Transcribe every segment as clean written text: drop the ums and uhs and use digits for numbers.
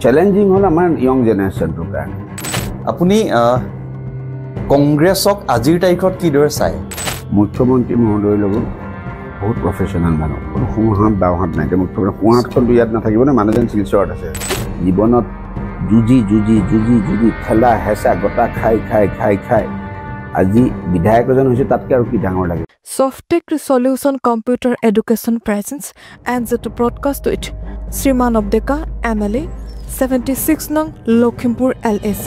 Challenging হল আমাৰ young জেনেৰেশ্যনটোৰ কাৰণে আপুনি কংগ্ৰেছক আজিৰ তাৰিখত কিদৰে চায় মুখ্যমন্ত্ৰী মহোদয়ৰ লগত বহুত প্ৰফেশ্যনেল মানুহ কোনো সোঁহাত বাওঁহাত নাই মুখ্যমন্ত্ৰী সোঁহাতখনটো ইয়াত নাথাকিব নে মানুহজন শিলচৰত আছে জীৱনত যুঁজি ঠেলা হেঁচা গটা খাই আজি বিধায়ক এজন হৈছে তাতকৈ আৰু কি ডাঙৰ লাগে Softech Solution Computer Education presents and the broadcast with Sriman Abdeka MLA 76 nong Lokhimpur LAC.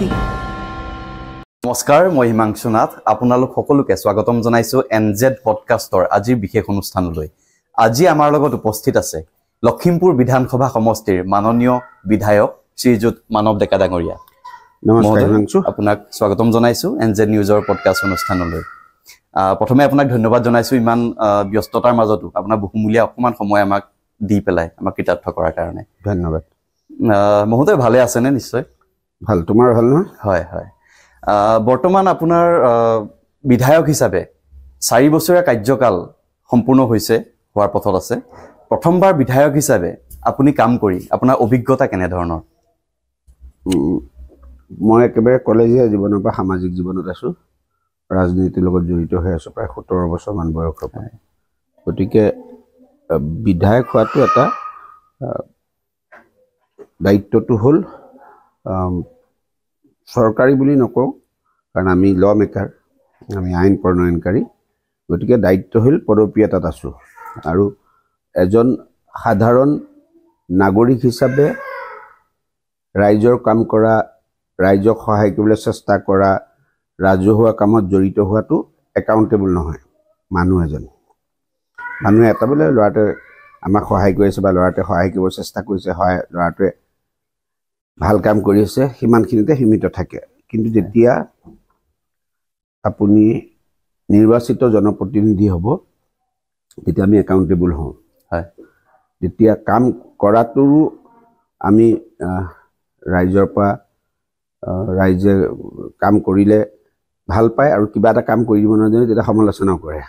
নমস্কাৰ মই হিমাংশু নাথ আপোনালোক সকলোকে স্বাগতম জনাইছো এনজেড পডকাষ্টৰ আজিৰ বিশেষ অনুষ্ঠানলৈ আজি আমাৰ লগত উপস্থিত আছে লখিমপুৰ বিধানসভা সমষ্টিৰ মাননীয় বিধায়ক শ্ৰীযুত মানৱ ডেকা ডাঙৰীয়া নমস্কাৰ হিমাংশু আপোনাক স্বাগতম জনাইছো এনজেড নিউজৰ পডকাষ্ট অনুষ্ঠানলৈ প্ৰথমে আপোনাক ধন্যবাদ জনাইছো ইমান ব্যস্ততাৰ মাজতো আপোনাৰ বহুমূলীয়া অকমান সময় আমাক দি পেলাই আমাক কৃতাৰ্থ কৰাৰ কাৰণে ধন্যবাদ মহোদয় ভালে আছে নে নিশ্চয় ভাল তোমাৰ ভাল নহয় হয় হয় বৰ্তমান আপোনাৰ বিধায়ক হিচাপে 4 বছৰীয়া কাৰ্যকাল সম্পূৰ্ণ হৈছে হোৱাৰ পথত আছে প্ৰথমবাৰ বিধায়ক হিচাপে আপুনি কাম কৰি আপোনাৰ অভিজ্ঞতা কেনে ধৰণৰ মই একেবাৰে কলেজীয়া জীৱনৰ পৰা সামাজিক জীৱনত আছো ৰাজনীতিৰ লগত জড়িত হৈ আছো প্ৰায় 17 বছৰমান বয়সৰ পৰা গতিকে বিধায়ক হোৱাটো এটা দায়িত্বটো হ'ল চৰকাৰী বুলি নকওঁ কাৰণ আমি ল মেকাৰ আমি আইন প্ৰণয়নকাৰী গতিকে দায়িত্ব হ'ল পদবী এটাত আছো আৰু এজন সাধাৰণ নাগৰিক হিচাপে ৰাইজৰ কাম কৰা ৰাইজক সহায় কৰিবলৈ চেষ্টা কৰা ৰাজহুৱা কামত জড়িত হোৱাটো একাউণ্টেবল নহয় মানুহে এটা বোলে ল'ৰাটোৱে আমাক সহায় কৰি আছে বা ল'ৰাটোৱে সহায় কৰিব চেষ্টা কৰিছে হয় ল'ৰাটোৱে ভাল কাম কৰি আছে সিমানখিনিতে সীমিত থাকে কিন্তু যেতিয়া আপুনি নিৰ্বাচিত জনপ্ৰতিনিধি হ'ব তেতিয়া আমি একাউণ্টেবল হওঁ হয় যেতিয়া কাম কৰাটোৰো আমি ৰাইজৰ পৰা ৰাইজে কাম কৰিলে ভাল পায় আৰু কিবা এটা কাম কৰি দিব নাজানে তেতিয়া সমালোচনা কৰে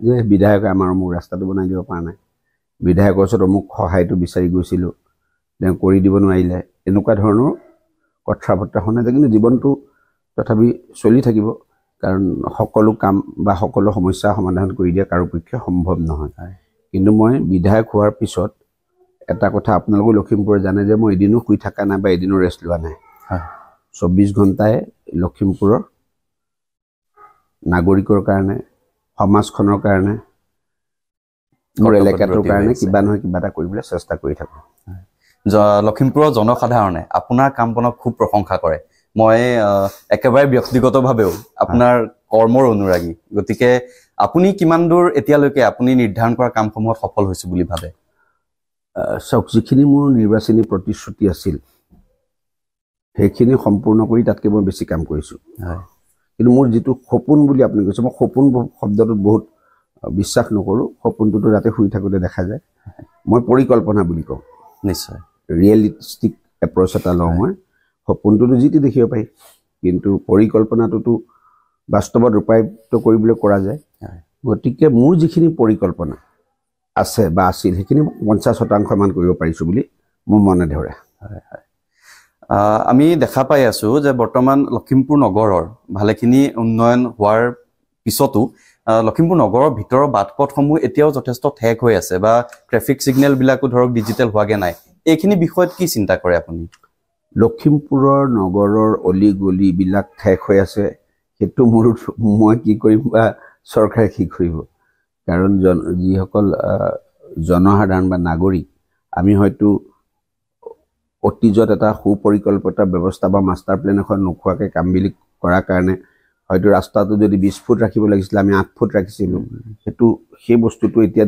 যে বিধায়কে আমাৰ অমুক ৰাস্তাটো বনাই দিব পৰা নাই বিধায়কৰ ওচৰত অমুক সহায়টো বিচাৰি গৈছিলোঁ তেওঁ কৰি দিব নোৱাৰিলে এনেকুৱা ধৰণৰ কথা বতৰা শুনে কিন্তু জীৱনটো তথাপি চলি থাকিব কাৰণ সকলো কাম বা সকলো সমস্যা সমাধান কৰি দিয়া কাৰো পক্ষে সম্ভৱ নহয় কিন্তু মই বিধায়ক হোৱাৰ পিছত এটা কথা আপোনালোকে লখিমপুৰে জানে যে মই এদিনো শুই থকা নাই বা এদিনো ৰেষ্ট লোৱা নাই 24 ঘণ্টাই লখিমপুৰৰ নাগৰিকৰ কাৰণে সমাজখনৰ কাৰণে মোৰ এলেকাটোৰ কাৰণে কিবা নহয় কিবা এটা কৰিবলৈ চেষ্টা কৰি থাকোঁ লখিমপুৰৰ জনসাধাৰণে আপোনাৰ কাম-বনক খুব প্ৰশংসা কৰে মই একেবাৰে ব্যক্তিগতভাৱেও আপোনাৰ কৰ্মৰ অনুৰাগী গতিকে আপুনি কিমান দূৰ এতিয়ালৈকে আপুনি নিৰ্ধাৰণ কৰা কামসমূহত সফল হৈছে বুলি ভাবে চাওক যিখিনি মোৰ নিৰ্বাচনী প্ৰতিশ্ৰুতি আছিল সেইখিনি সম্পূৰ্ণ কৰি তাতকৈ মই বেছি কাম কৰিছোঁ কিন্তু মোৰ যিটো সপোন বুলি আপুনি কৈছে মই সপোন শব্দটোত বহুত বিশ্বাস নকৰোঁ সপোনটোতো ৰাতি শুই থাকোঁতে দেখা যায় মই পৰিকল্পনা বুলি কওঁ নিশ্চয় ৰিয়েলিষ্টিক এপ্ৰ'চ এটা লওঁ মই সপোনটোতো যিটো দেখিব পাৰি কিন্তু পৰিকল্পনাটোতো বাস্তৱত ৰূপায়িত কৰিবলৈ কৰা যায় গতিকে মোৰ যিখিনি পৰিকল্পনা আছে বা আছিল সেইখিনি 50% কৰিব পাৰিছোঁ বুলি মোৰ মনে ধৰে আমি দেখা পাই আছো যে বৰ্তমান লখিমপুৰ নগৰৰ ভালেখিনি উন্নয়ন হোৱাৰ পিছতো লখিমপুৰ নগৰৰ ভিতৰৰ বাটপথসমূহ এতিয়াও যথেষ্ট ঠেক হৈ আছে বা ট্ৰেফিক ছিগনেলবিলাকো ধৰক ডিজিটেল হোৱাগে নাই এইখিনি বিষয়ত কি চিন্তা কৰে আপুনি লখিমপুৰৰ নগৰৰ অলি গলিবিলাক ঠেক হৈ আছে সেইটো মই কি কৰিম বা চৰকাৰে কি কৰিব কাৰণ যিসকল জনসাধাৰণ বা নাগৰিক আমি হয়তো অতীজত এটা সুপৰিকল্পিত ব্যৱস্থা বা মাষ্টাৰ প্লেন এখন নোখোৱাকৈ কামবিলাক কৰাৰ কাৰণে হয়তো ৰাস্তাটো যদি 20 ফুট ৰাখিব লাগিছিল আমি 8 ফুট ৰাখিছিলোঁ সেই বস্তুটো এতিয়া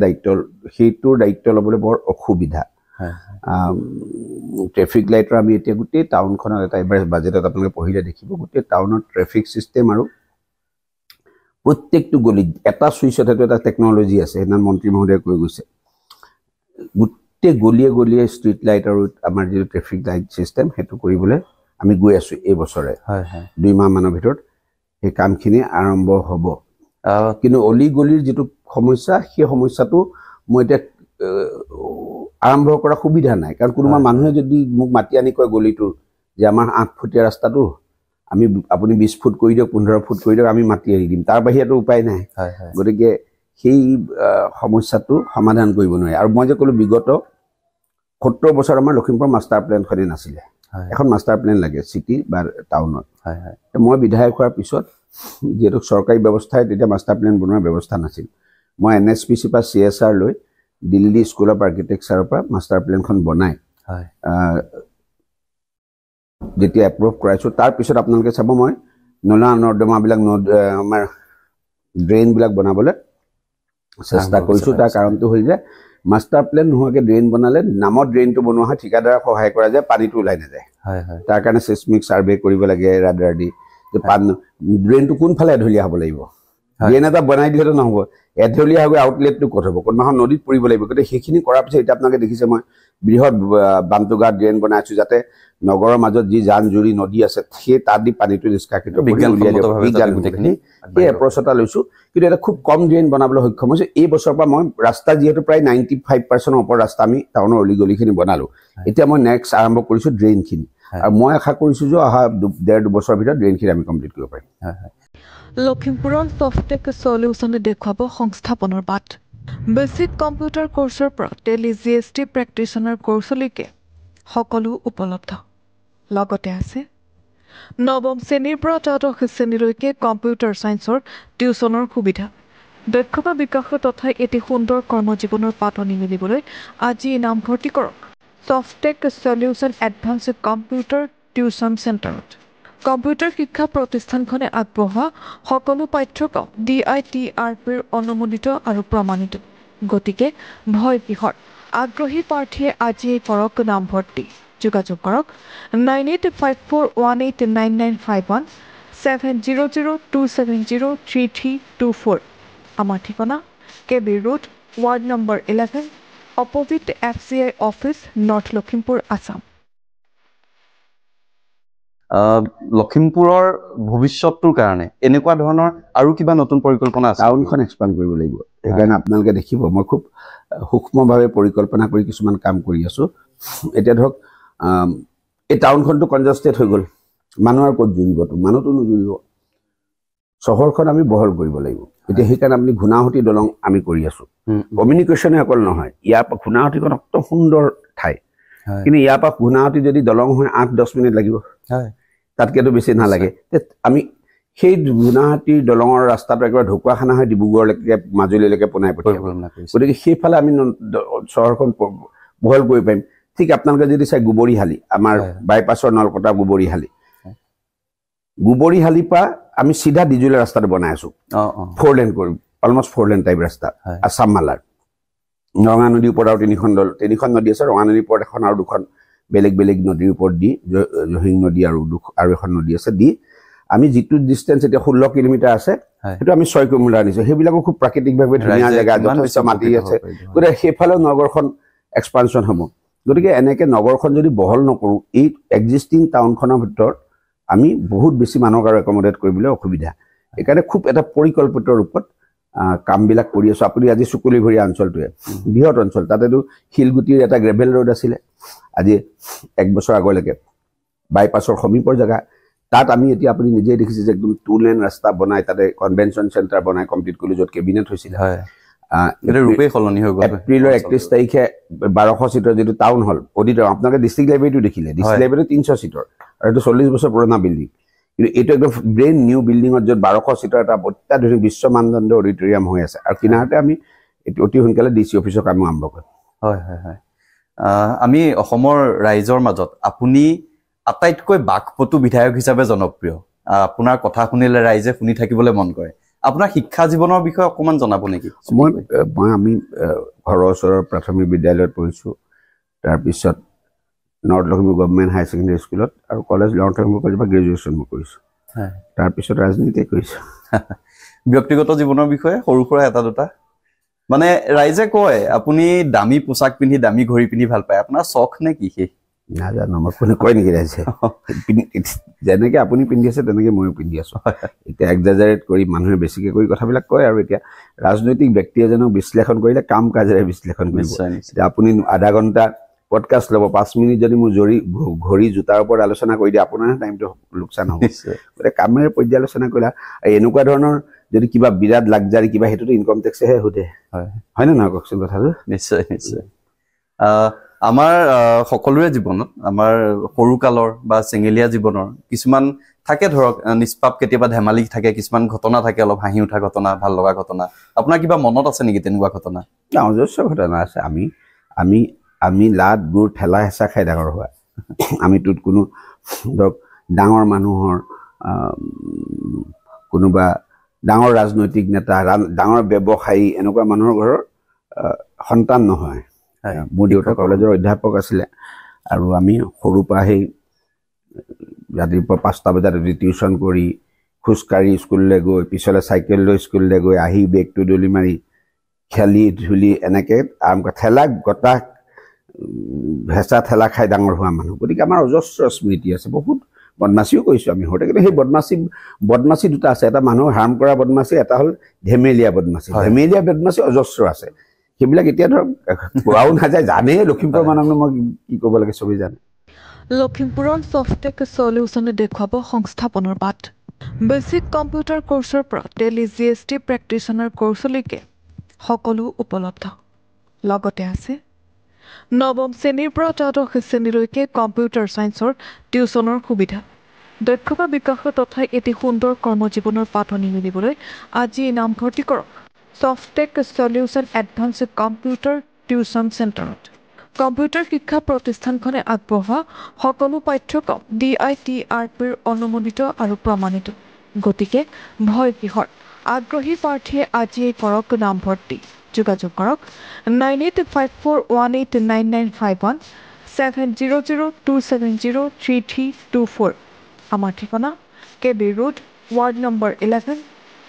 সেইটোৰ দায়িত্ব ল'বলৈ বৰ অসুবিধা ট্ৰেফিক লাইটৰ আমি এতিয়া গোটেই টাউনখনত এটা এবাৰ বাজেটত আপোনালোকে পঢ়িলে দেখিব গোটেই টাউনত ট্ৰেফিক ছিষ্টেম আৰু প্ৰত্যেকটো গলিত এটা ছুইচত সেইটো এটা টেকন'লজি আছে সেইদিনা মন্ত্ৰী মহোদয়ে কৈ গৈছে গোটেই গলিয়ে ষ্ট্ৰীট লাইট আৰু আমাৰ যিটো ট্ৰেফিক লাইট ছিষ্টেম সেইটো কৰিবলৈ আমি গৈ আছোঁ এই বছৰে 2 মাহমানৰ ভিতৰত সেই কামখিনি আৰম্ভ হ'ব কিন্তু অলি গলিৰ যিটো সমস্যা সেই সমস্যাটো মই এতিয়া আৰম্ভ কৰা সুবিধা নাই কাৰণ কোনোবা মানুহে যদি মোক মাতি আনি কয় গলিটোৰ যে আমাৰ 8 ফুটীয়া ৰাস্তাটো আমি আপুনি 20 ফুট কৰি দিয়ক 15 ফুট কৰি দিয়ক আমি মাতি আনি দিম তাৰ বাহিৰেতো উপায় নাই গতিকে সেই সমস্যাটো সমাধান কৰিব নোৱাৰে আৰু মই যে ক'লো বিগত 70 বছৰ আমাৰ লখিমপুৰ মাষ্টাৰ প্লেন খনি নাছিলে এখন মাষ্টাৰ প্লেন লাগে সিটি বা টাউনত মই বিধায়ক হোৱাৰ পিছত যেটো চৰকাৰী ব্যৱস্থাই তেতিয়া মাষ্টাৰ প্লেন বনোৱাৰ ব্যৱস্থা নাছিল মই এনএছপিসি পৰা সিএসআৰ লৈ দিল্লী স্কুল অফ আৰ্কিটেক্সাৰৰ পৰা মাষ্টাৰ প্লেনখন বনাই যেতিয়া এপ্ৰুভ কৰাইছো তাৰ পিছত আপোনালোকে চাব মই নলা নৰ্দমাবিলাক আমাৰ ড্ৰেইন বিলাক বনাবলৈ চেষ্টা কৰিছো তাৰ কাৰণটো হ'ল যে মাষ্টাৰ প্লেন নোহোৱাকে ড্ৰেইন বনালে নামত ড্ৰেইনটো বনোৱা হয় ঠিকাদাৰক সহায় কৰা যায় পানীটো ওলাই নাযায় তাৰ কাৰণে সিসমিক সাৰ্ভে কৰিব লাগে ৰাডাৰ দি যে ড্ৰেইনটো কোনফালে এঢলীয়া হ'ব লাগিব ড্ৰেইন এটা বনাই দিলেতো নহ'ব এঢলীয়া হৈ আউটলেটটো ক'ত হ'ব কোনোবাখন নদীত পৰিব লাগিব গতিকে সেইখিনি কৰাৰ পিছত এতিয়া আপোনালোকে দেখিছে মই বৃহৎ বান্তুগা ড্ৰেইন বনাইছো যাতে নগৰৰ মাজত যি জান জুৰি নদী আছে সেই তাত দি পানীটো নিষ্কাশিত কৰি উলিয়াই দিব বিজ্ঞান গোটেইখিনি এই এপ্ৰ'চ এটা লৈছো কিন্তু এটা খুব কম ড্ৰেইন বনাবলৈ সক্ষম হৈছে এই বছৰৰ পৰা মই ৰাস্তা যিহেতু প্ৰায় 95% ওপৰ ৰাস্তা আমি টাউনৰ অলি গলিখিনি বনালো এতিয়া মই নেক্সট আৰম্ভ কৰিছো ড্ৰেইনখিনি আৰু মই আশা কৰিছো যে অহা 1.5 বছৰৰ ভিতৰত ড্ৰেইনখিনি আমি কমপ্লিট কৰিব পাৰিম লখিমপুৰৰ সফটেক সলিউচনে দেখুৱাব সংস্থাপনৰ বাট বেচিক কম্পিউটাৰ কোৰ্চৰ পৰা টেলি জিএছটি প্ৰেক্টিচনাৰ কোৰ্চলৈকে সকলো উপলব্ধ লগতে আছে নৱম শ্ৰেণীৰ পৰা দ্বাদশ শ্ৰেণীলৈকে কম্পিউটাৰ ছায়েন্সৰ টিউচনৰ সুবিধা দক্ষতা বিকাশ তথা এটি সুন্দৰ কৰ্মজীৱনৰ পাতনি মেলিবলৈ আজি নামভৰ্তি কৰক সফটেক সলিউচন এডভান্সড কম্পিউটাৰ টিউচন চেণ্টাৰত কম্পিউটাৰ শিক্ষা প্ৰতিষ্ঠানখনে আগবঢ়োৱা সকলো পাঠ্যক্ৰম DITRPৰ অনুমোদিত আৰু প্ৰমাণিত গতিকে ভয় কিহৰ আগ্ৰহী প্ৰাৰ্থীয়ে আজিয়েই কৰক নামভৰ্তি যোগাযোগ কৰক 9854189951 7002703324 আমাৰ ঠিকনা KB road ward number 11 opposite FCI office north Lakhimpur Assam লখিমপুৰৰ ভৱিষ্যতৰ কাৰণে এনেকুৱা ধৰণৰ আৰু কিবা নতুন পৰিকল্পনা আছে টাউনখন এক্সপান্ড কৰিব লাগিব সেইকাৰণে আপোনালোকে দেখিব মই খুব সূক্ষ্মভাৱে পৰিকল্পনা কৰি কিছুমান কাম কৰি আছো এতিয়া ধৰক এই টাউনখনটো কনজাস্টেড হৈ গ'ল মানুহৰ ক'ত জুৰিবতো মানুহটো নুজুৰিব চহৰখন আমি বহল কৰিব লাগিব এতিয়া সেইকাৰণে আপুনি ঘুনাহতি দলং আমি কৰি আছো কমিউনিকেশ্যনে অকল নহয় ইয়াৰ পৰা ঘুনাহতিখন অত্যন্ত সুন্দৰ ঠাই কিন্তু ইয়াৰ পৰা ঘুনাহতি যদি দলং হয় 8-10 মিনিট লাগিব তাতকেতো বেছি নালাগে আমি সেই ঘুনাহতিৰ দলঙৰ ৰাস্তাটো একেবাৰে ঢকুৱাখানা হৈ ডিব্ৰুগড়লৈকে মাজুলীলৈকে পোনাই পঠিয়াব গতিকে সেইফালে আমি চহৰখন বহল কৰিব পাৰিম ঠিক আপোনালোকে যদি চাই গোবৰীহালি আমাৰ বাইপাছৰ নলকটা গোবৰীহালিৰ পৰা আমি সিধা ডিজুলা ৰাস্তাটো বনাই আছো 4 লেন কৰিম অলমষ্ট 4 লেন টাইপ ৰাস্তা আছাম মালাৰ ৰঙা নদীৰ ওপৰত আৰু তিনিখন নদী আছে ৰঙা নদীৰ ওপৰত এখন আৰু দুখন বেলেগ বেলেগ নদীৰ ওপৰত দি জহিং নদী আৰু এখন নদী আছে দি আমি যিটো ডিস্টেন্স এতিয়া 16 কিলোমিটাৰ আছে সেইটো আমি 6 কিলোমিটাৰ আনিছো সেইবিলাকো খুব প্ৰাকৃতিকভাৱে ধুনীয়া জায়গা যথেষ্ট মাটি আছে গতিকে সেইফালে নগৰখন এক্সপানশ্যন হ'ব গতিকে এনেকে নগৰখন যদি বহল নকৰো এই এক্সিষ্টিং টাউনখনৰ ভিতৰত আমি বহুত বেছি মানুহক আৰু একমোডেট কৰিবলৈ অসুবিধা এইকাৰণে খুব এটা পৰিকল্পিত ৰূপত কামবিলাক কৰি আছো আপুনি আজি চুকুলিঘৰীয়া অঞ্চলটোৱে বৃহৎ অঞ্চল তাতেতো শিলগুটিৰ এটা গ্ৰেভেল ৰোড আছিলে আজি 1 বছৰ আগলৈকে বাইপাছৰ সমীপৰ জায়গা তাত আমি এতিয়া আপুনি নিজে দেখিছে যে একদম 2 লেন ৰাস্তা বনাই তাতে কনভেনচন চেণ্টাৰ বনাই কমপ্লিট কৰি য'ত কেবিনেট হৈছিল এটা ৰূপে সলনি হৈ গ'ল এপ্ৰিলৰ 31 তাৰিখে 1200 সিটৰ যেটো টাউন হল অডিটৰ আপোনালোকে ডিস্ট্ৰিক্ট লাইব্ৰেৰীটো দেখিলে ডিস্ট্ৰিক্ট লাইব্ৰেৰী 300 সিটৰ আৰু এটা 40 বছৰ পুৰণা বিল্ডিং কিন্তু এইটো একদম ব্ৰেইন নিউ বিল্ডিঙত য'ত 1200 সিটৰ এটা অত্যাধুনিক বিশ্ব মানদণ্ডৰ অডিটৰিয়াম হৈ আছে আৰু কিনাৰতে আমি অতি সোনকালে ডিসি অফিচৰ কাম আৰম্ভ কৰিম হয় আমি অসমৰ ৰাইজৰ মাজত আপুনি আটাইতকৈ বাকপটু বিধায়ক হিচাপে জনপ্ৰিয় আপোনাৰ কথা শুনিলে ৰাইজে শুনি থাকিবলৈ মন কৰে আপোনাৰ শিক্ষা জীৱনৰ বিষয়ে অকমান জনাব নেকি মই আমি ঘৰৰ ওচৰৰ প্ৰাথমিক বিদ্যালয়ত পঢ়িছো তাৰ পিছত নৰ্থ লখিমপুৰ গভৰ্ণমেণ্ট হাই ছেকেণ্ডাৰী স্কুলত আৰু কলেজ নৰ্থ লখিমপুৰ কলেজৰ গ্ৰেজুৱেশ্যন মই কৰিছো তাৰ পিছত ৰাজনীতি কৰিছো ব্যক্তিগত জীৱনৰ বিষয়ে সৰু সুৰা এটা দুটা মানে ৰাইজে কয় আপুনি দামী পোছাক পিন্ধি দামী ঘড়ী পিন্ধি ভাল পায় আপোনাৰ চখ নে কি সেই নাজানো মই কোনে কয় নেকি ৰাইজে যেনেকৈ আপুনি পিন্ধি আছে তেনেকৈ ময়ো পিন্ধি আছোঁ এতিয়া এক্সাজাৰেট কৰি মানুহে বেছিকৈ কৰি কথাবিলাক কয় আৰু এতিয়া ৰাজনৈতিক ব্যক্তি এজনক বিশ্লেষণ কৰিলে কাম কাজেৰে বিশ্লেষণ কৰিব এতিয়া আপুনি আধা ঘণ্টা পডকাষ্ট ল'ব 5 মিনিট যদি মোৰ ঘড়ী জোতাৰ ওপৰত আলোচনা কৰি দিয়ে আপোনাৰ টাইমটো লোকচান হ'ব গতিকে কামেৰে পৰ্যালোচনা কৰিলা এনেকুৱা ধৰণৰ যদি কিবা বিৰাট লাগজাৰী কিবা সেইটোতো ইনকম টেক্সেহে সোধে হয়নে নহয় কওকচোন কথাটো নিশ্চয় নিশ্চয় আমাৰ সকলোৰে জীৱনত আমাৰ সৰুকালৰ বা চেঙেলীয়া জীৱনৰ কিছুমান থাকে ধৰক নিষ্পাপ কেতিয়াবা ধেমালি থাকে কিছুমান ঘটনা থাকে অলপ হাঁহি উঠা ঘটনা ভাল লগা ঘটনা আপোনাৰ কিবা মনত আছে নেকি তেনেকুৱা ঘটনা অজস্ৰ ঘটনা আছে আমি লাট গুৰ ঠেলা হেঁচা খাই ডাঙৰ হোৱা আমিটোত কোনো ধৰক ডাঙৰ মানুহৰ কোনোবা ডাঙৰ ৰাজনৈতিক নেতা ডাঙৰ ব্যৱসায়ী এনেকুৱা মানুহৰ ঘৰৰ সন্তান নহয় মোৰ দেউতা কলেজৰ অধ্যাপক আছিলে আৰু আমি সৰুৰ পৰা সেই ৰাতিপুৱা 5টা বজাত টিউশ্যন কৰি খোজকাঢ়ি স্কুললৈ গৈ পিছলৈ চাইকেল লৈ স্কুললৈ গৈ আহি বেগটো দলি মাৰি খেলি ধূলি এনেকৈ ঠেলা গটা হেঁচা ঠেলা খাই ডাঙৰ হোৱা মানুহ গতিকে আমাৰ অজস্ৰ স্মৃতি আছে বহুত বদমাচিও কৰিছোঁ আমি সৰুতে কিন্তু সেই বদমাচি দুটা আছে এটা মানুহক হাৰ্ম কৰা বদমাচি এটা হ'ল ধেমেলীয়া বদমাচি অজস্ৰ আছে সেইবিলাক এতিয়া ধৰক কোৱাও নাযায় জানেই লখিমপুৰৰ মানুহক মই কি ক'ব লাগে চবেই জানে লখিমপুৰৰ ছফটেক সলিউচনে দেখুৱাব সংস্থাপনৰ বাট বেচিক কম্পিউটাৰ কোৰ্চৰ পৰা টেলি GST প্ৰেক্টিচনাৰ কোৰ্চলৈকে সকলো উপলব্ধ লগতে আছে নৱম শ্ৰেণীৰ পৰা দ্বাদশ শ্ৰেণীলৈকে কম্পিউটাৰ ছায়েন্সৰ টিউচনৰ সুবিধা দক্ষতা বিকাশৰ তথা এটি সুন্দৰ কৰ্মজীৱনৰ পাতনি মেলিবলৈ আজি নামভৰ্তি কৰক ছফটেক সলিউচন এডভান্স কম্পিউটাৰ টিউচন চেণ্টাৰত কম্পিউটাৰ শিক্ষা প্ৰতিষ্ঠানখনে আগবঢ়োৱা সকলো পাঠ্যক্ৰম DITRPৰ অনুমোদিত আৰু প্ৰমাণিত গতিকে ভয় কিহৰ আগ্ৰহী প্ৰাৰ্থীয়ে আজিয়েই কৰক নামভৰ্তি যোগাযোগ কৰক 9854189951 7002703324 আমাৰ ঠিকনা KB road ward number 11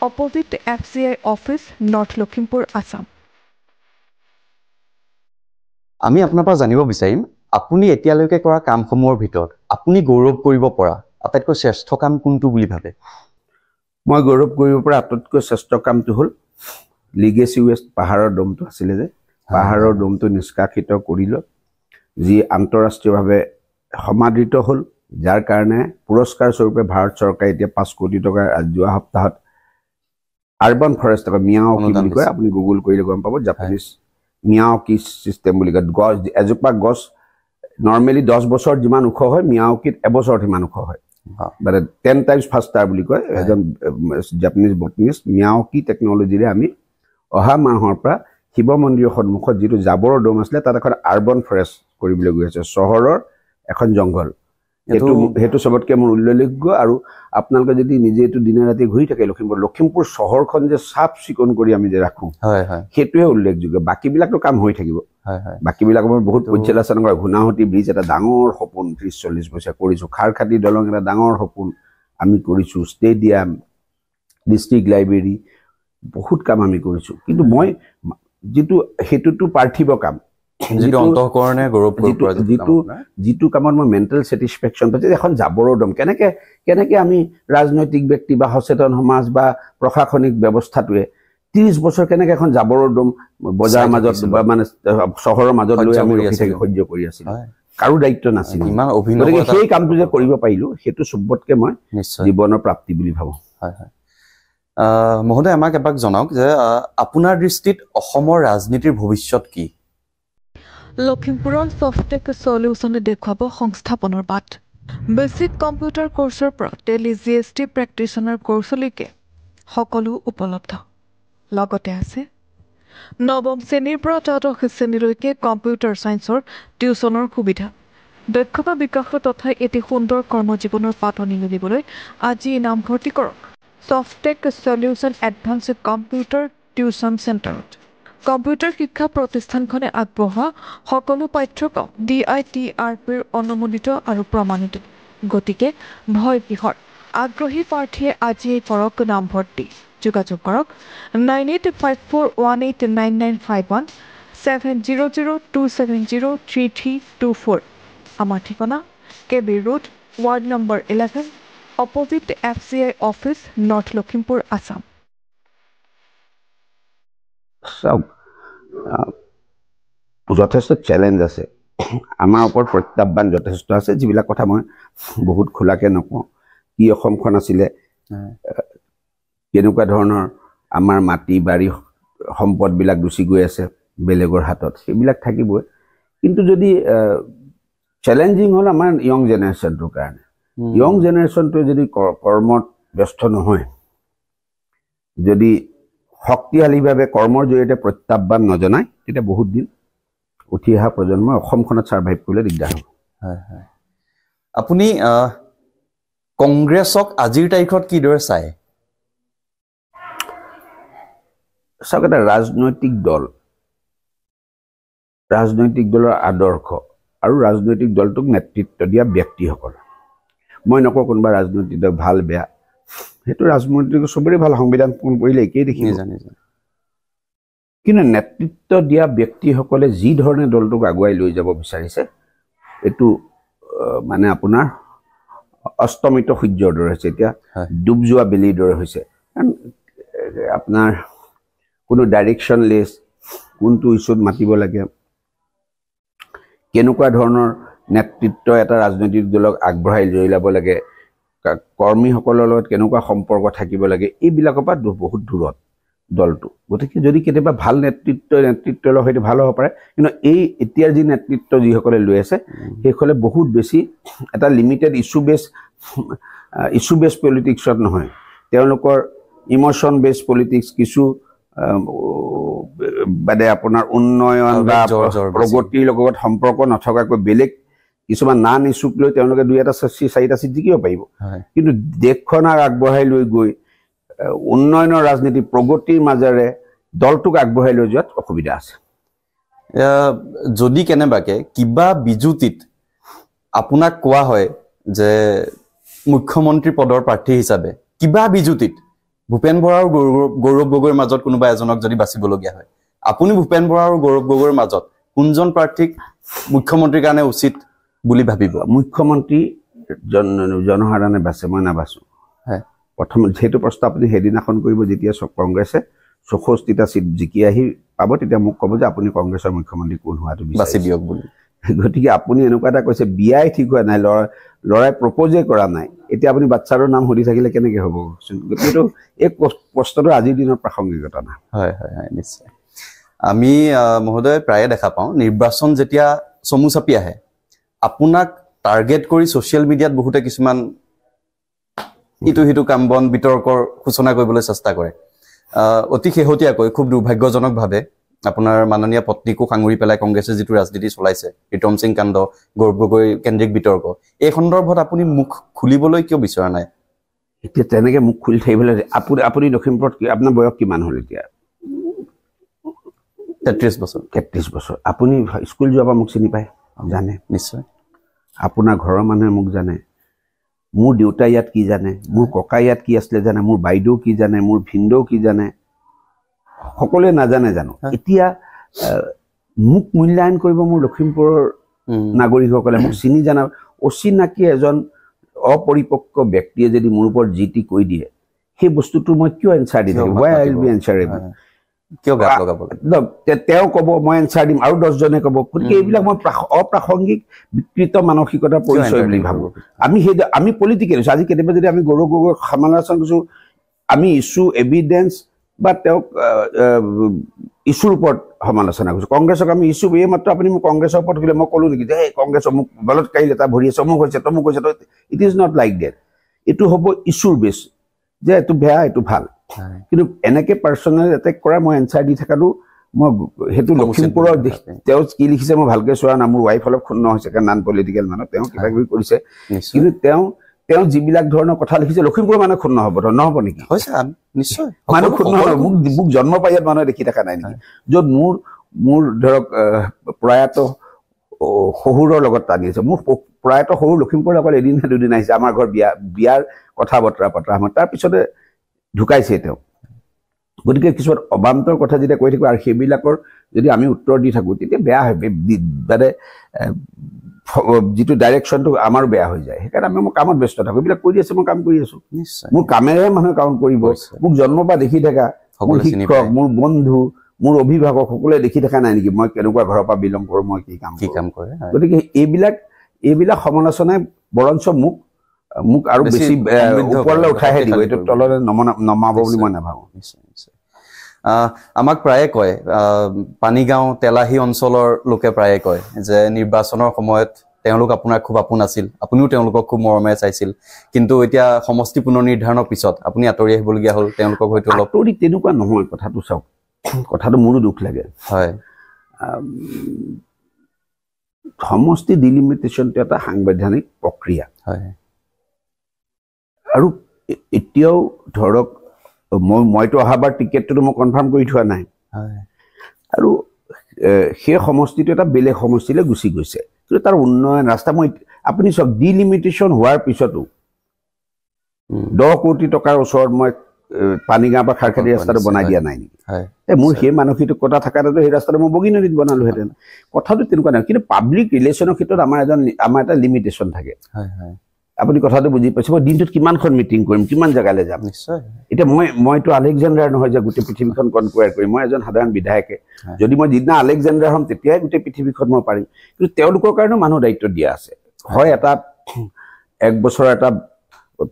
opposite FCI office north Lakhimpur Assam আমি আপোনাৰ পৰা জানিব বিচাৰিম আপুনি এতিয়ালৈকে কৰা কামসমূহৰ ভিতৰত আপুনি গৌৰৱ কৰিব পৰা আটাইতকৈ শ্ৰেষ্ঠ কাম কোনটো বুলি ভাবে মই গৌৰৱ কৰিব পৰা আটাইতকৈ শ্ৰেষ্ঠ কামটো হ'ল লিগেচি ৱেষ্ট পাহাৰৰ ডমটো আছিলে যে পাহাৰৰ ডমটো নিষ্কাশিত কৰিলোঁ যি আন্তঃৰাষ্ট্ৰীয়ভাৱে সমাদৃত হ'ল যাৰ কাৰণে পুৰস্কাৰ স্বৰূপে ভাৰত চৰকাৰে এতিয়া 5 কোটি টকাৰ যোৱা সপ্তাহত আৰ্বান ফৰেষ্ট মিয়াওকি বুলি কয় আপুনি গুগল কৰিলে গম পাব জাপানীজ মিয়াওকি চিষ্টেম বুলি কয় গছ এজোপা গছ নৰ্মেলি 10 বছৰ যিমান ওখ হয় মিয়াওকিত এবছৰত সিমান ওখ হয় মানে 10 টাইমছ ফাষ্টাৰ বুলি কয় এজন জাপানীজ বটনিষ্ট মিয়াওকি টেকনলজিৰে আমি অহা মাহৰ পৰা শিৱ মন্দিৰৰ সন্মুখত যিটো জাবৰৰ ডম আছিলে তাত এখন আৰ্বান ফৰেষ্ট কৰিবলৈ গৈ আছে চহৰৰ এখন জংঘল সেইটো সবতকৈ মোৰ উল্লেখযোগ্য আৰু আপোনালোকে যদি নিজে এইটো দিনে ৰাতি ঘূৰি থাকে লখিমপুৰ চহৰখন যে চাফ চিকুণ কৰি আমি যে ৰাখোঁ সেইটোৱে উল্লেখযোগ্য বাকীবিলাকতো কাম হৈ থাকিব বাকীবিলাক মই বহুত পৰ্যালোচনা কৰা ঘূনাহতি ব্ৰিজ এটা ডাঙৰ সপোন 30-40 বছৰ কৰিছোঁ খাৰখাতি দলং এটা ডাঙৰ সপোন আমি কৰিছোঁ ষ্টেডিয়াম ডিষ্ট্ৰিক্ট লাইব্ৰেৰী বহুত কাম আমি কৰিছোঁ কিন্তু মই সেইটোতো পাৰ্থিৱ কাম যিটো কামত মই মেণ্টেল ছেটিছফেকশ্যন পাইছোঁ এখন জাবৰৰ দম কেনেকৈ আমি ৰাজনৈতিক ব্যক্তি বা সচেতন সমাজ বা প্ৰশাসনিক ব্যৱস্থাটোৱে 30 বছৰ কেনেকৈ এখন জাবৰৰ দম বজাৰৰ মাজত বা মানে চহৰৰ মাজত লৈ আমি সহ্য কৰি আছিলোঁ কাৰো দায়িত্ব নাছিল গতিকে সেই কামটো যে কৰিব পাৰিলোঁ সেইটো চবতকৈ মই জীৱনৰ প্ৰাপ্তি বুলি ভাবোঁ মহোদয় আমাক এবাক জনাওক যে আপোনাৰ দৃষ্টিত অসমৰ ৰাজনীতিৰ ভৱিষ্যত কি লখিমপুৰৰ ছফটেক সলিউচনে দেখুৱাব সংস্থাপনৰ বাট বেচিক কম্পিউটাৰ কোৰ্চৰ পৰা টেলি GST প্ৰেক্টিচনাৰ কোৰ্চলৈকে সকলো উপলব্ধ লগতে আছে নৱম শ্ৰেণীৰ পৰা দ্বাদশ শ্ৰেণীলৈকে কম্পিউটাৰ ছায়েন্সৰ টিউচনৰ সুবিধা দক্ষতা বিকাশৰ তথা এটি সুন্দৰ কৰ্মজীৱনৰ পাতনি মেলিবলৈ আজি নামভৰ্তি কৰক ছফটেক সলিউচন এডভান্স কম্পিউটাৰ টিউচন চেণ্টাৰত কম্পিউটাৰ শিক্ষা প্ৰতিষ্ঠানখনে আগবঢ়োৱা সকলো পাঠ্যক্ৰম DITRPৰ অনুমোদিত আৰু প্ৰমাণিত গতিকে ভয় কিহৰ আগ্ৰহী প্ৰাৰ্থীয়ে আজিয়েই কৰক নামভৰ্তি যোগাযোগ কৰক 9854189951 7002703324 আমাৰ ঠিকনা KB road ward number 11 opposite FCI office north Lakhimpur Assam চাওক যথেষ্ট চেলেঞ্জ আছে আমাৰ ওপৰত প্ৰত্যাহ্বান যথেষ্ট আছে যিবিলাক কথা মই বহুত খোলাকে নকওঁ কি অসমখন আছিলে কেনেকুৱা ধৰণৰ আমাৰ মাটি বাৰী সম্পদবিলাক গুচি গৈ আছে বেলেগৰ হাতত সেইবিলাক থাকিবই কিন্তু যদি চ্যালেঞ্জিং হ'ল আমাৰ ইয়ং জেনেৰেশ্যনটোৰ কাৰণে ইয়ং জেনেৰেশ্যনটোৱে যদি কৰ্মত ব্যস্ত নহয় যদি শক্তিশালীভাৱে কৰ্মৰ জৰিয়তে প্ৰত্যাহ্বান নজনায় তেতিয়া বহুত দিন উঠি অহা প্ৰজন্মই অসমখনত ছাৰ্ভাইভ কৰিবলৈ দিগদাৰ হ'ব হয় হয় আপুনি কংগ্ৰেছক আজিৰ তাৰিখত কিদৰে চায় চাওক এটা ৰাজনৈতিক দলৰ আদৰ্শ আৰু ৰাজনৈতিক দলটোক নেতৃত্ব দিয়া ব্যক্তিসকল মই নকওঁ কোনোবা ৰাজনৈতিক দল ভাল বেয়া সেইটো ৰাজনৈতিক চবৰে ভাল সংবিধান পঢ়িলে একেই দেখিব কিন্তু নেতৃত্ব দিয়া ব্যক্তিসকলে যি ধৰণে দলটোক আগুৱাই লৈ যাব বিচাৰিছে এইটো মানে আপোনাৰ অস্তমিত সূৰ্যৰ দৰে হৈছে এতিয়া ডুব যোৱা বেলিৰ দৰে হৈছে কাৰণ আপোনাৰ কোনো ডাইৰেকশ্যনলেছ কোনটো ইছ্যুত মাতিব লাগে কেনেকুৱা ধৰণৰ নেতৃত্ব এটা ৰাজনৈতিক দলক আগবঢ়াই লৈ যাব লাগে কৰ্মীসকলৰ লগত কেনেকুৱা সম্পৰ্ক থাকিব লাগে এইবিলাকৰ পৰা বহুত দূৰত দলটো গতিকে যদি কেতিয়াবা ভাল নেতৃত্বৰ সৈতে ভাল হ'ব পাৰে কিন্তু এই এতিয়াৰ যি নেতৃত্ব যিসকলে লৈ আছে সেইসকলে বহুত বেছি এটা লিমিটেড ইছ্যু বেছ পলিটিক্সত নহয় তেওঁলোকৰ ইমোশ্যন বেছ পলিটিক্স কিছু বাদে আপোনাৰ উন্নয়ন বা প্ৰগতিৰ লগত সম্পৰ্ক নথকাকৈ বেলেগ কিছুমান নান ইছ্যুক লৈ তেওঁলোকে 2-এটা 4টা চিট জিকিব পাৰিব কিন্তু দেশখনক আগবঢ়াই লৈ গৈ উন্নয়নৰ ৰাজনীতি প্ৰগতিৰ মাজেৰে দলটোক আগবঢ়াই লৈ যোৱাত অসুবিধা আছে যদি কেনেবাকে কিবা বিজুতিত আপোনাক কোৱা হয় যে মুখ্যমন্ত্ৰী পদৰ প্ৰাৰ্থী হিচাপে কিবা বিজুতিত ভূপেন বৰা আৰু গৌৰৱ গগৈৰ মাজত কোনোবা এজনক যদি বাছিবলগীয়া হয় আপুনি ভূপেন বৰা আৰু গৌৰৱ গগৈৰ মাজত কোনজন প্ৰাৰ্থীক মুখ্যমন্ত্ৰীৰ কাৰণে উচিত বুলি ভাবিব মুখ্যমন্ত্ৰী জনসাধাৰণে বাছে মই নাবাছো প্ৰথম যেহেতু প্ৰস্তাৱ আপুনি সেইদিনাখন কৰিব যেতিয়া কংগ্ৰেছে 64টা চিট জিকি আহি পাব তেতিয়া মোক ক'ব যে আপুনি কংগ্ৰেছৰ মুখ্যমন্ত্ৰী কোন হোৱাটো বাছি দিয়ক বুলি গতিকে আপুনি এনেকুৱা এটা কৈছে বিয়াই ঠিক হোৱা নাই লৰাই প্ৰপ'জে কৰা নাই এতিয়া আপুনি বাচ্চাৰৰ নাম সুধি থাকিলে কেনেকৈ হ'ব গতিকে এই প্ৰশ্নটো আজিৰ দিনৰ প্ৰাসংগিকতা নাই হয় হয় হয় নিশ্চয় আমি মহোদয় প্ৰায়ে দেখা পাওঁ নিৰ্বাচন যেতিয়া চমু চাপি আহে আপোনাক টাৰ্গেট কৰি ছ'চিয়েল মিডিয়াত বহুতে কিছুমান ইটো কাম বন বিতৰ্কৰ সূচনা কৰিবলৈ চেষ্টা কৰে অতি শেহতীয়াকৈ খুব দুৰ্ভাগ্যজনকভাৱে আপোনাৰ মাননীয় পত্নীকো সাঙুৰি পেলাই কংগ্ৰেছে যিটো ৰাজনীতি চলাইছে প্ৰীতম সিং কাণ্ড গৌৰৱ গগৈ কেন্দ্ৰিক বিতৰ্ক এই সন্দৰ্ভত আপুনি মুখ খুলিবলৈ কিয় বিচৰা নাই এতিয়া তেনেকৈ মুখ খুলি থাকিবলৈ আপুনি লখিমপুৰত আপোনাৰ বয়স কিমান হ'ল এতিয়া 33 বছৰ আপুনি স্কুল যোৱাৰ পৰা মোক চিনি পায় জানে নিশ্চয় আপোনাৰ ঘৰৰ মানুহে মোক জানে মোৰ দেউতা ইয়াত কি জানে মোৰ ককা ইয়াত কি আছিলে জানে মোৰ বাইদেউ কি জানে মোৰ ভিনদেউ কি জানে সকলোৱে নাজানে জানো এতিয়া মোক মূল্যায়ন কৰিব মোৰ লখিমপুৰৰ নাগৰিকসকলে মোক চিনি জানা অচিনাকি এজন অপৰিপক্ক ব্যক্তিয়ে যদি মোৰ ওপৰত জিটি কৈ দিয়ে সেই বস্তুটো মই কিয় এনচাৰ দি থাকিম why I will be answerable কিয় গাত লগাব তেওঁ ক'ব মই এনচাৰ দিম আৰু 10জনে ক'ব গতিকে এইবিলাক মই অপ্ৰাসংগিক বিকৃত মানসিকতাৰ পৰিচয় বুলি ভাবোঁ আমি পলিটিকেল আজি কেতিয়াবা যদি আমি গৌৰৱ গগৈক সমালোচনা কৰিছোঁ আমি ইছ্যু এভিডেন্স বা তেওঁক ইছ্যুৰ ওপৰত সমালোচনা কৰিছোঁ কংগ্ৰেছক আমি ইছ্যু এই মাত্ৰ আপুনি মোক কংগ্ৰেছৰ ওপৰত ক'লে মই ক'লোঁ নেকি যে এই কংগ্ৰেছ অমুক বলৎকাৰী এটা ভৰি আছে অমুক হৈছে তমুক হৈছে it is not like that এইটো হ'ব ইছ্যুৰ বেছ যে এইটো বেয়া এইটো ভাল কিন্তু এনেকৈ পাৰ্চনেল এটেক কৰা মই এনচাৰ দি থকাটো মই সেইটো লখিমপুৰৰ তেওঁ কি লিখিছে মই ভালকৈ চোৱা না মোৰ ৱাইফ অলপ ক্ষুণ্ণ হৈছে কাৰণ নান পলিটিকেল মানুহ তেওঁ কিবা কিবি কৰিছে কিন্তু তেওঁ যিবিলাক ধৰণৰ কথা লিখিছে লখিমপুৰৰ মানুহ ক্ষুণ্ণ হ'ব নহ'ব নেকি নিশ্চয় মানুহ ক্ষুণ্ণ হ'ব মোক জন্ম পাই ইয়াত মানুহে দেখি থকা নাই নেকি য'ত মোৰ ধৰক প্ৰয়াত শহুৰৰ লগত টানি আছে মোৰ প্ৰয়াত শহুৰ লখিমপুৰৰ অকল এদিন নে দুদিন আহিছে আমাৰ ঘৰ বিয়াৰ কথা বতৰা পতা সময়ত তাৰপিছতে ঢুকাইছে তেওঁ গতিকে কিছুমান অবান্তৰ কথা যেতিয়া কৈ থাকোঁ আৰু সেইবিলাকৰ যদি আমি উত্তৰ দি থাকোঁ তেতিয়া বেয়া হয়, মানে যিটো ডাইৰেকশ্যনটো আমাৰো বেয়া হৈ যায়। সেইকাৰণে মই কামত ব্যস্ত থাকোঁ, এইবিলাক কৰি আছে, মই কাম কৰি আছোঁ। নিশ্চয় মোৰ কামেৰে মানুহে কাম কৰিব। মোক জন্মৰ পৰা দেখি থকা মোৰ শিক্ষক, মোৰ বন্ধু, মোৰ অভিভাৱক সকলোৱে দেখি থকা নাই নেকি মই কেনেকুৱা ঘৰৰ পৰা বিলং কৰোঁ, মই কি কাম কৰে। গতিকে এইবিলাক সমালোচনাই বৰঞ্চ মোক আৰু বেছি ওপৰলৈ উঠাইহে দিব, এইটো তললৈ নমাব বুলি মই নাভাবোঁ। আমাক প্ৰায়ে কয়, পানীগাঁও তেলাহী অঞ্চলৰ লোকে প্ৰায়ে কয় যে নিৰ্বাচনৰ সময়ত তেওঁলোক আপোনাৰ খুব আপোন আছিল, আপুনিও তেওঁলোকক খুব মৰমেৰে চাইছিল, কিন্তু এতিয়া সমষ্টি পুনৰ নিৰ্ধাৰণৰ পিছত আপুনি আঁতৰি আহিবলগীয়া হ'ল। তেওঁলোকক হয়তো অলপ তেনেকুৱা নহয় কথাটো। চাওক, কথাটো মোৰো দুখ লাগে। হয়, সমষ্টি ডিলিমিটেশ্যনটো এটা সাংবিধানিক প্ৰক্ৰিয়া। হয়, আৰু এতিয়াও ধৰক মইতো অহাবাৰ টিকেটটোতো মই কনফাৰ্ম কৰি থোৱা নাই, আৰু সেই সমষ্টিটো এটা বেলেগ সমষ্টিলৈ গুচি গৈছে, কিন্তু তাৰ উন্নয়ন ৰাস্তা আপুনি চাওক, ডিলিমিটেশ্যন হোৱাৰ পিছতো 10 কোটি টকাৰ ওচৰত মই পানীগাঁও পৰা খাৰখাতি ৰাস্তাটো বনাই দিয়া নাই নেকি? মোৰ সেই মানসিকতা থকাটো সেই ৰাস্তাটো মই বগীনদীত বনালোহেঁতেন। কথাটো তেনেকুৱা নহয়, কিন্তু পাব্লিক ৰিলেশ্যনৰ ক্ষেত্ৰত আমাৰ এটা লিমিটেশ্যন থাকে। আপুনি কথাটো বুজি পাইছে? মই দিনটোত কিমানখন মিটিং কৰিম, কিমান জেগালৈ যাম? নিশ্চয়। এতিয়া মইতো আলেকজেণ্ডাৰ নহয় যে গোটেই পৃথিৱীখন কনকুৱাৰ কৰিম। মই এজন সাধাৰণ বিধায়কে। যদি মই যিদিনা আলেকজেণ্ডাৰ হ'ম তেতিয়াই গোটেই পৃথিৱীখন মই পাৰিম, কিন্তু তেওঁলোকৰ কাৰণেও মানুহ দায়িত্ব দিয়া আছে। হয়, এটা 1 বছৰ এটা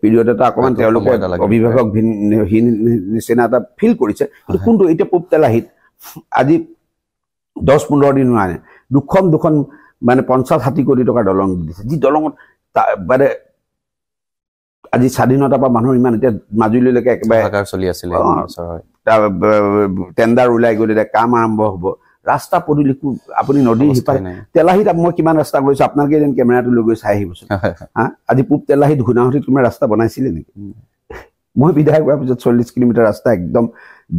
পিৰিয়ড এটা অকণমান তেওঁলোকে অভিভাৱকহীন নিচিনা এটা ফিল কৰিছে, কিন্তু কোনটো এতিয়া পূব তেলাহীত আজি 10-15 দিন হোৱা নাই, দুখন মানে 50-60 কোটি টকাৰ দলং দিছে, যি দলঙত মানে আজি স্বাধীনতাৰ পৰা মানুহৰ ইমান এতিয়া মাজুলীলৈকে একেবাৰে চলি আছিলে, টেণ্ডাৰ ওলাই গ'ল, এতিয়া কাম আৰম্ভ হ'ব। ৰাস্তা পদূলি আপুনি নদীৰ সিপাৰে তেলাহীত মই কিমান ৰাস্তা গৈছোঁ, আপোনালোকে যেন কেমেৰাটো লৈ গৈ চাই আহিবচোন। আজি পূব তেলাহীত ঘূনাসুতিত তোমাৰ ৰাস্তা বনাইছিলে নেকি? মই বিধায়ক হোৱাৰ পিছত 40 কিলোমিটাৰ ৰাস্তা একদম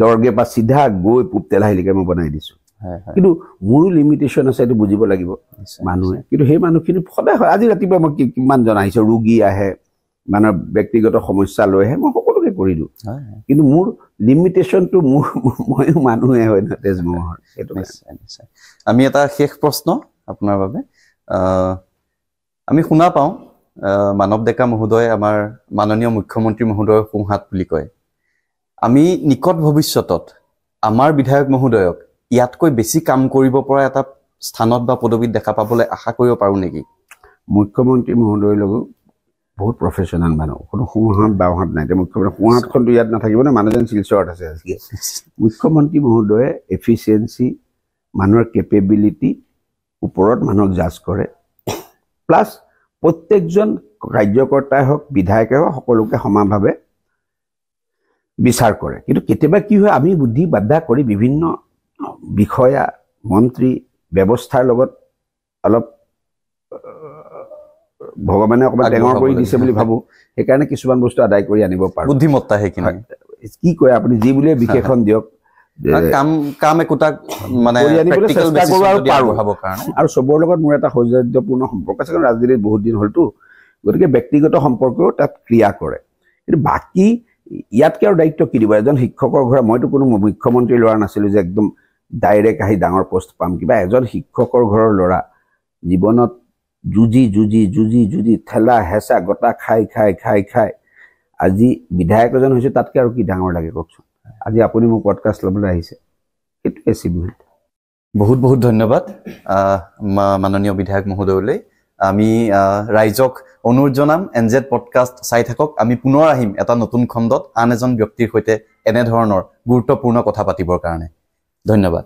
দৰগে পৰা চিধা গৈ পূব তেলাহীলৈকে মই বনাই দিছোঁ। কিন্তু মোৰো লিমিটেশ্যন আছে, এইটো বুজিব লাগিব মানুহে। কিন্তু সেই মানুহখিনি সদায় হয়। আজি ৰাতিপুৱা মই কিমান জন আহিছে, ৰোগী আহে, মানুহৰ ব্যক্তিগত সমস্যা লৈ আহে, মই সকলোকে কৰি দিওঁ, কিন্তু মোৰ লিমিটেশ্যনটো ময়ো মানুহে হয় নহয়, তেজমহৰ। সেইটো আমি এটা শেষ প্ৰশ্ন আপোনাৰ বাবে। আমি শুনা পাওঁ মানৱ ডেকা মহোদয় আমাৰ মাননীয় মুখ্যমন্ত্ৰী মহোদয়ৰ সোঁহাত বুলি কয়। আমি নিকট ভৱিষ্যতত আমাৰ বিধায়ক মহোদয়ক ইয়াতকৈ বেছি কাম কৰিব পৰা এটা স্থানত বা পদবীত দেখা পাবলৈ আশা কৰিব পাৰোঁ নেকি? মুখ্যমন্ত্ৰী মহোদয়ৰ লগত বহুত প্ৰফেশ্যনেল মানুহ, কোনো সোঁহাত বাওঁহাত নাই। এতিয়া মুখ্যমন্ত্ৰী সোঁহাতখনটো ইয়াত নাথাকিব নে, মানুহজন শিলচৰত আছে আজিকে। মুখ্যমন্ত্ৰী মহোদয়ে এফিচিয়েঞ্চি, মানুহৰ কেপেবিলিটি ওপৰত মানুহক জাজ কৰে, প্লাছ প্ৰত্যেকজন কাৰ্যকৰ্তাই হওক, বিধায়কে হওক, সকলোকে সমানভাৱে বিচাৰ কৰে। কিন্তু কেতিয়াবা কি হয়, আমি বুদ্ধি বাধা কৰি বিভিন্ন বিষয়া, মন্ত্ৰী, ব্যৱস্থাৰ লগত অলপ ভগৱানে অকণমান টেঙৰ কৰি দিছে বুলি ভাবোঁ, সেইকাৰণে কিছুমান বস্তু আদায় কৰি আনিব পাৰোঁ। বুদ্ধিমত্তা সেইখিনি কি কয় আপুনি, যি বুলিয়ে বিশেষণ দিয়ক, কাম একোটা মানে চেষ্টা কৰোঁ আৰু পাৰোঁ। আৰু চবৰ লগত মোৰ এটা সৌজন্যপূৰ্ণ সম্পৰ্ক আছে, কাৰণ ৰাজনীতিত বহুত দিন হ'লতো, গতিকে ব্যক্তিগত সম্পৰ্কেও তাত ক্ৰিয়া কৰে। কিন্তু বাকী ইয়াতকৈ আৰু দায়িত্ব কি দিব? এজন শিক্ষকৰ ঘৰত, মইতো কোনো মুখ্যমন্ত্ৰী ল'ৰা নাছিলোঁ যে একদম ডাইৰেক্ট আহি ডাঙৰ পষ্ট পাম। কিবা এজন শিক্ষকৰ ঘৰৰ ল'ৰা জীৱনত যুঁজি ঠেলা হেঁচা গটা খাই আজি বিধায়ক এজন হৈছে, তাতকৈ আৰু কি ডাঙৰ লাগে কওকচোন? আজি আপুনি মোক পডকাষ্ট ল'বলৈ আহিছে, সেইটো এচিভমেণ্ট। বহুত বহুত ধন্যবাদ মাননীয় বিধায়ক মহোদয়লৈ। আমি ৰাইজক অনুৰোধ জনাম, NZ পডকাষ্ট চাই থাকক। আমি পুনৰ আহিম এটা নতুন খণ্ডত আন এজন ব্যক্তিৰ সৈতে এনেধৰণৰ গুৰুত্বপূৰ্ণ কথা পাতিবৰ কাৰণে। ধন্যবাদ।